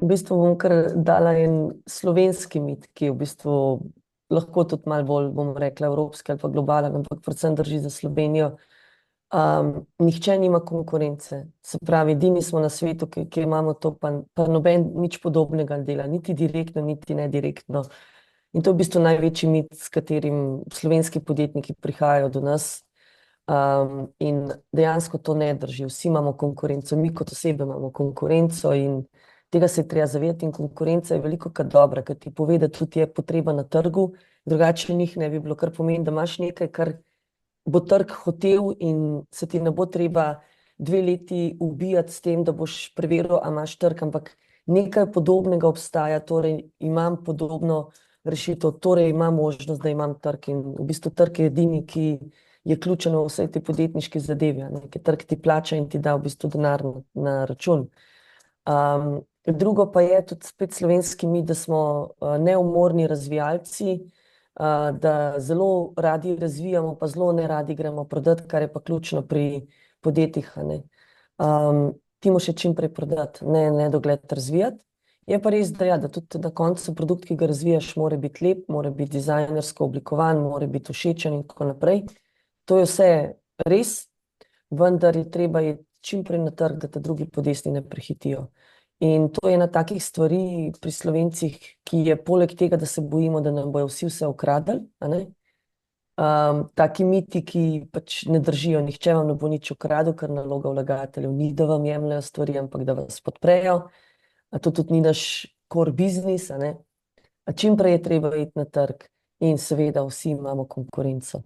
V bistvu bom kar dala en slovenski mit, ki je v bistvu lahko tudi malo bolj, bom rekla, evropski ali pa globalen, ampak predvsem drži za Slovenijo. Nihče nima konkurence. Se pravi, edini smo na svetu, ki imamo to, pa noben nič podobnega ne dela, niti direktno, niti nedirektno. In to je v bistvu največji mit, s katerim slovenski podjetniki prihajajo do nas. In dejansko to ne drži. Vsi imamo konkurenco, mi kot osebe imamo konkurenco in tega se je treba zavedati in konkurenca je veliko krat dobra, ker ti pove, da tudi je potreba na trgu, drugače njih ne bi bilo, kar pomeni, da imaš nekaj, kar bo trg hotel in se ti ne bo treba 2 leti ubijati s tem, da boš preveril, a imaš trg, ampak nekaj podobnega obstaja, torej imam podobno rešitev, torej imam možnost, da imam trg in v bistvu trg je edini, ki je ključen v vsej te podjetniški zadevi, ker trg ti plača in ti da v bistvu denar na račun. Drugo pa je tudi spet slovenski mit, da smo neumorni razvijalci, da zelo radi razvijamo, pa zelo ne radi gremo prodati, kar je pa ključno pri podjetjih. Ti moraš še čim prej prodati, ne dogled razvijati. Je pa res, da, ja, da tudi na koncu produkt, ki ga razvijaš, mora biti lep, mora biti dizajnersko oblikovan, mora biti všečen in tako naprej. To je vse res, vendar je treba iti čim prej na trg, da te drugi podjetji ne prehitijo. In to je ena takih stvari pri Slovencih, ki je poleg tega, da se bojimo, da nam bojo vsi vse ukradli, taki miti, ki pač ne držijo, nihče vam ne bo nič ukradel, ker naloga vlagateljev ni, da vam jemljejo stvari, ampak da vas podprejo. To tudi ni naš core business, čim prej je treba iti na trg in seveda vsi imamo konkurenco.